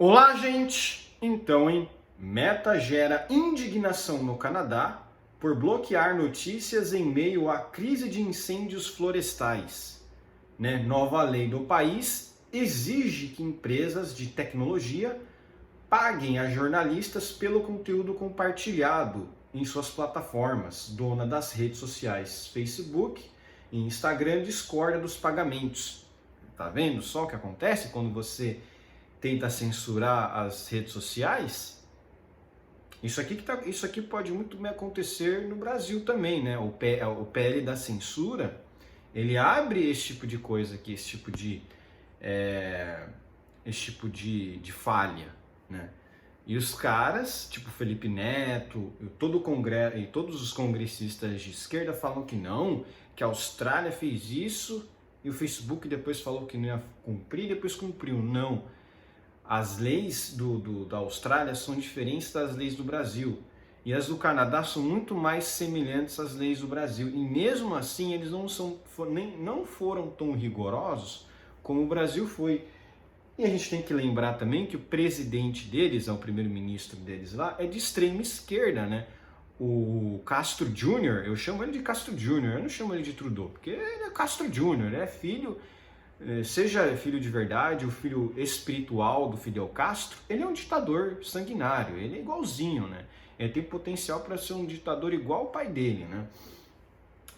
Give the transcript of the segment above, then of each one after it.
Olá, gente! Então, Meta gera indignação no Canadá por bloquear notícias em meio à crise de incêndios florestais. Nova lei do país exige que empresas de tecnologia paguem a jornalistas pelo conteúdo compartilhado em suas plataformas. Dona das redes sociais Facebook e Instagram discorda dos pagamentos. Tá vendo só o que acontece quando você tenta censurar as redes sociais? Isso aqui pode muito bem acontecer no Brasil também, né? O PL da censura, ele abre esse tipo de coisa aqui, esse tipo de falha, né? E os caras, tipo Felipe Neto, todo o Congresso e todos os congressistas de esquerda falam que não, que a Austrália fez isso e o Facebook depois falou que não ia cumprir, depois cumpriu. Não. As leis da Austrália são diferentes das leis do Brasil. E as do Canadá são muito mais semelhantes às leis do Brasil. E mesmo assim, eles não foram tão rigorosos como o Brasil foi. E a gente tem que lembrar também que o presidente deles, o primeiro-ministro deles lá, é de extrema esquerda, né? O Castro Júnior, eu chamo ele de Castro Júnior, eu não chamo ele de Trudeau, porque ele é Castro Júnior, ele é filho, seja filho de verdade, o filho espiritual do Fidel Castro, ele é um ditador sanguinário, ele é igualzinho, né? Ele tem potencial para ser um ditador igual ao pai dele, né?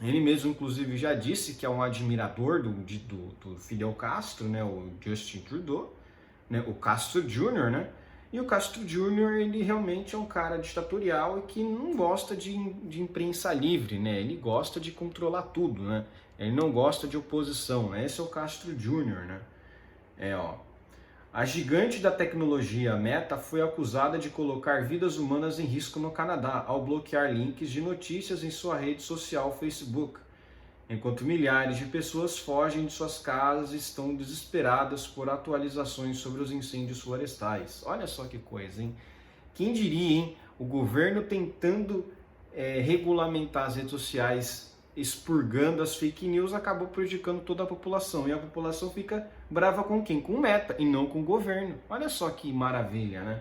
Ele mesmo, inclusive, já disse que é um admirador do Fidel Castro, né? O Justin Trudeau, né? O Castro Júnior, né? E o Castro Júnior, ele realmente é um cara ditatorial e que não gosta de imprensa livre, né? Ele gosta de controlar tudo, né? Ele não gosta de oposição, né? Esse é o Castro Júnior, né? A gigante da tecnologia Meta foi acusada de colocar vidas humanas em risco no Canadá ao bloquear links de notícias em sua rede social Facebook, enquanto milhares de pessoas fogem de suas casas e estão desesperadas por atualizações sobre os incêndios florestais. Olha só que coisa, hein? Quem diria, hein? O governo tentando regulamentar as redes sociais, expurgando as fake news, acabou prejudicando toda a população. E a população fica brava com quem? Com o Meta e não com o governo. Olha só que maravilha, né?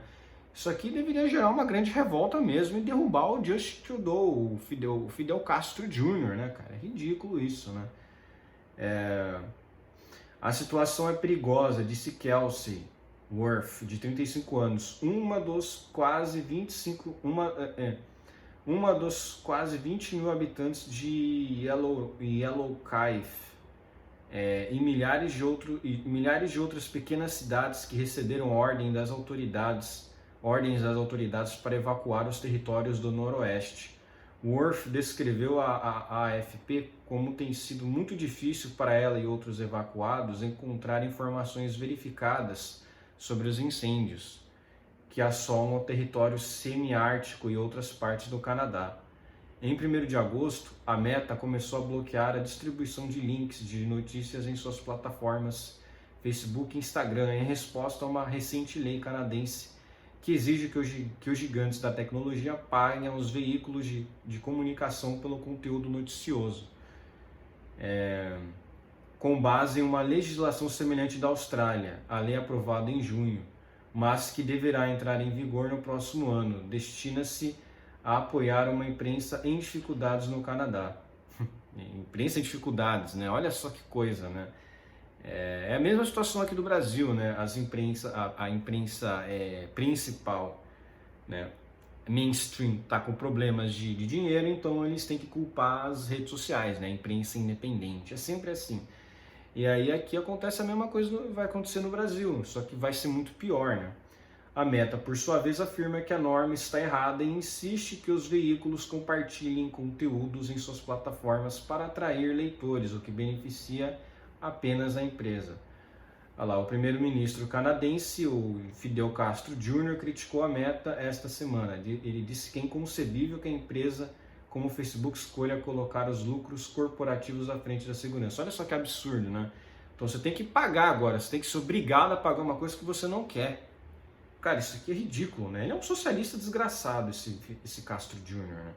Isso aqui deveria gerar uma grande revolta mesmo e derrubar o Justin Trudeau, o Fidel Castro Jr., né, cara? É ridículo isso, né? A situação é perigosa, disse Kelsey Worth, de 35 anos, uma dos quase 20 mil habitantes de Yellowknife, e milhares de outras pequenas cidades que receberam ordens das autoridades para evacuar os territórios do Noroeste. Worth descreveu a AFP como tem sido muito difícil para ela e outros evacuados encontrar informações verificadas sobre os incêndios que assolam o território semiártico e outras partes do Canadá. Em 1º de agosto, a Meta começou a bloquear a distribuição de links de notícias em suas plataformas Facebook e Instagram, em resposta a uma recente lei canadense que exige que os gigantes da tecnologia paguem aos veículos de comunicação pelo conteúdo noticioso, com base em uma legislação semelhante da Austrália, a lei aprovada em junho, mas que deverá entrar em vigor no próximo ano. Destina-se a apoiar uma imprensa em dificuldades no Canadá. Imprensa em dificuldades, né? Olha só que coisa, né? É a mesma situação aqui do Brasil, né? A imprensa principal, né? Mainstream está com problemas de dinheiro, então eles têm que culpar as redes sociais, né? A imprensa independente. É sempre assim. E aí aqui acontece a mesma coisa, vai acontecer no Brasil, só que vai ser muito pior, né? A Meta, por sua vez, afirma que a norma está errada e insiste que os veículos compartilhem conteúdos em suas plataformas para atrair leitores, o que beneficia apenas a empresa. Olha lá, o primeiro-ministro canadense, o Fidel Castro Jr., criticou a Meta esta semana. Ele disse que é inconcebível que a empresa como o Facebook escolha colocar os lucros corporativos à frente da segurança. Olha só que absurdo, né? Então você tem que pagar agora, você tem que ser obrigado a pagar uma coisa que você não quer. Cara, isso aqui é ridículo, né? Ele é um socialista desgraçado, esse Castro Jr., né?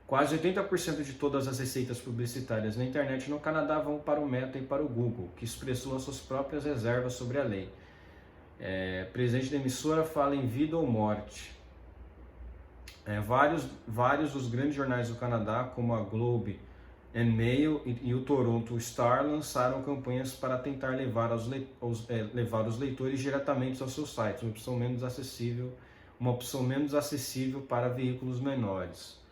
Quase 80% de todas as receitas publicitárias na internet no Canadá vão para o Meta e para o Google, que expressou as suas próprias reservas sobre a lei. Presidente da emissora fala em vida ou morte. Vários dos grandes jornais do Canadá, como a Globe and Mail e o Toronto Star, lançaram campanhas para tentar levar os leitores diretamente aos seus sites, uma opção menos acessível para veículos menores.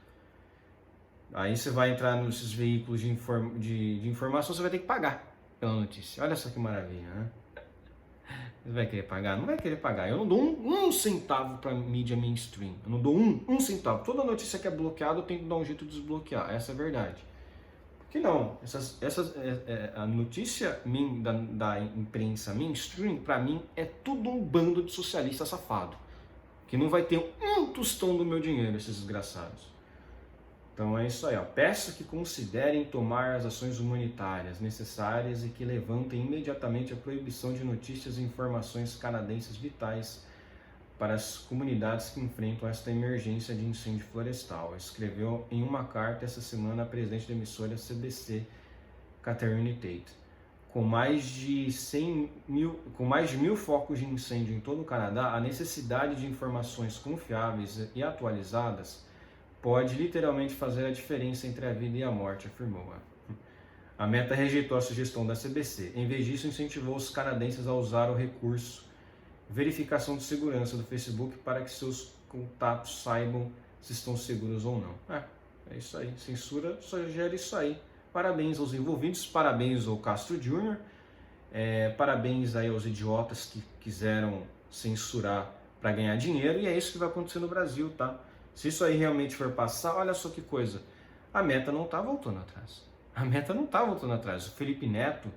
Aí você vai entrar nesses veículos de informação, você vai ter que pagar pela notícia. Olha só que maravilha, né? Você vai querer pagar? Não vai querer pagar. Eu não dou um centavo para mídia mainstream. Eu não dou um centavo. Toda notícia que é bloqueada eu tenho que dar um jeito de desbloquear. Essa é a verdade. Por que não? A notícia da imprensa mainstream, para mim, é tudo um bando de socialista safado. Que não vai ter um tostão do meu dinheiro, esses desgraçados. Então é isso aí, ó. Peço que considerem tomar as ações humanitárias necessárias e que levantem imediatamente a proibição de notícias e informações canadenses vitais para as comunidades que enfrentam esta emergência de incêndio florestal. Escreveu em uma carta essa semana a presidente da emissora CBC, Catherine Tate. Com mais de 1.000 focos de incêndio em todo o Canadá, a necessidade de informações confiáveis e atualizadas pode literalmente fazer a diferença entre a vida e a morte, afirmou. A Meta rejeitou a sugestão da CBC. Em vez disso, incentivou os canadenses a usar o recurso verificação de segurança do Facebook para que seus contatos saibam se estão seguros ou não. É isso aí. Censura só gera isso aí. Parabéns aos envolvidos, parabéns ao Castro Jr., parabéns aí aos idiotas que quiseram censurar para ganhar dinheiro, e é isso que vai acontecer no Brasil, tá? Se isso aí realmente for passar, olha só que coisa, a Meta não está voltando atrás. A Meta não está voltando atrás. O Felipe Neto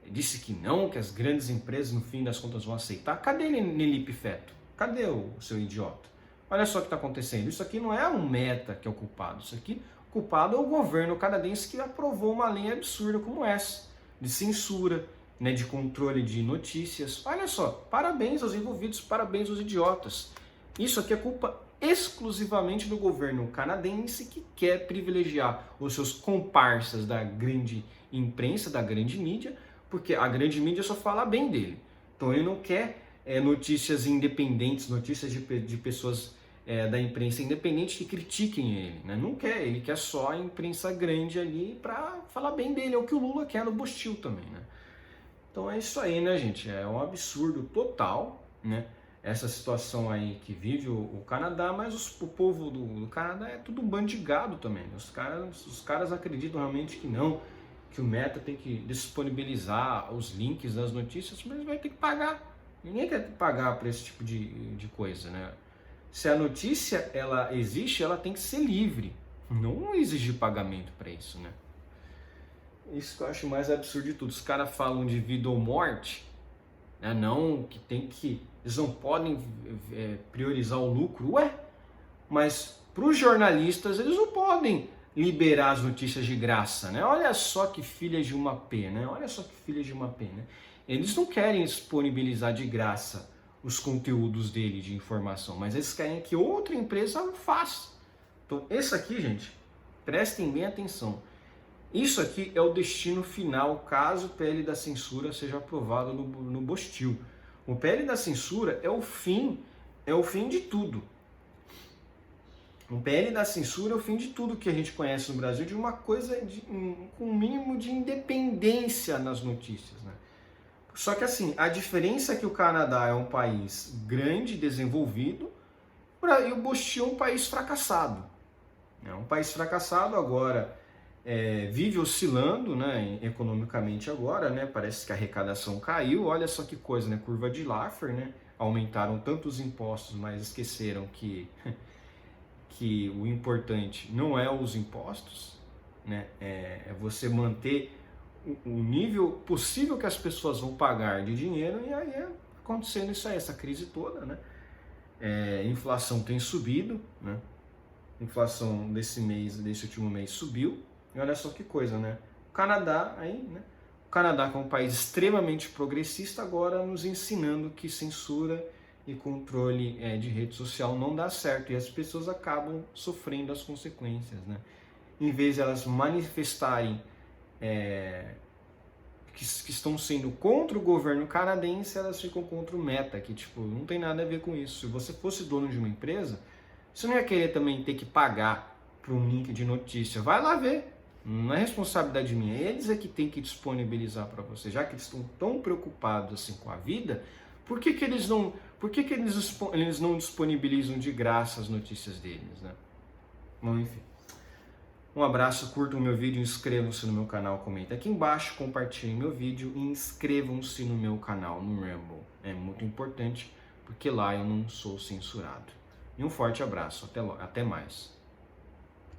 disse que não, que as grandes empresas no fim das contas vão aceitar. Cadê Nelipe Feto? Cadê o seu idiota? Olha só o que está acontecendo. Isso aqui não é um Meta que é o culpado. Isso aqui, o culpado é o governo canadense que aprovou uma lei absurda como essa, de censura, né, de controle de notícias. Olha só, parabéns aos envolvidos, parabéns aos idiotas. Isso aqui é culpa exclusivamente do governo canadense, que quer privilegiar os seus comparsas da grande imprensa, da grande mídia, porque a grande mídia só fala bem dele. Então ele não quer notícias independentes, notícias de pessoas da imprensa independente que critiquem ele, né? Não quer, ele quer só a imprensa grande ali para falar bem dele, é o que o Lula quer no Bostil também, né? Então é isso aí, né, gente? É um absurdo total, né? Essa situação aí que vive o Canadá, mas o povo do Canadá é tudo um bando de gado também. Os caras acreditam realmente que não, que o Meta tem que disponibilizar os links das notícias, mas vai ter que pagar. Ninguém quer pagar por esse tipo de coisa, né? Se a notícia ela existe, ela tem que ser livre, não exigir pagamento para isso, né? Isso que eu acho mais absurdo de tudo. Os caras falam de vida ou morte, né? Não, eles não podem priorizar o lucro. Ué, mas para os jornalistas eles não podem liberar as notícias de graça, né? Olha só que filha de uma P, né? Olha só que filha de uma P, né? Eles não querem disponibilizar de graça os conteúdos dele de informação, mas eles querem que outra empresa faça. Então, esse aqui, gente, prestem bem atenção. Isso aqui é o destino final caso o PL da censura seja aprovado no Bostil. O PL da censura é o fim de tudo. O PL da censura é o fim de tudo que a gente conhece no Brasil, de uma coisa com um mínimo de independência nas notícias, né? Só que assim, a diferença é que o Canadá é um país grande, desenvolvido, e o Bostil é um país fracassado. É um país fracassado agora, vive oscilando, né, economicamente agora, né? Parece que a arrecadação caiu, olha só que coisa, né? Curva de Laffer, né? Aumentaram tantos impostos, mas esqueceram que o importante não é os impostos, né? É você manter o nível possível que as pessoas vão pagar de dinheiro, e aí acontecendo isso aí, essa crise toda, né? Inflação tem subido, né? Inflação desse último mês subiu, e olha só que coisa, né? O Canadá aí, né? O Canadá, que é um país extremamente progressista, agora nos ensinando que censura e controle de rede social não dá certo, e as pessoas acabam sofrendo as consequências, né? Em vez de elas manifestarem que estão sendo contra o governo canadense, elas ficam contra o Meta, que tipo, não tem nada a ver com isso. Se você fosse dono de uma empresa, você não ia querer também ter que pagar para um link de notícia. Vai lá ver. Não é responsabilidade minha. Eles é que tem que disponibilizar para você. Já que eles estão tão preocupados assim com a vida, por que eles não disponibilizam de graça as notícias deles, né? Bom, enfim. Um abraço, curtam o meu vídeo, inscrevam-se no meu canal, comentem aqui embaixo, compartilhem meu vídeo e inscrevam-se no meu canal no Rumble. É muito importante porque lá eu não sou censurado. E um forte abraço, até mais.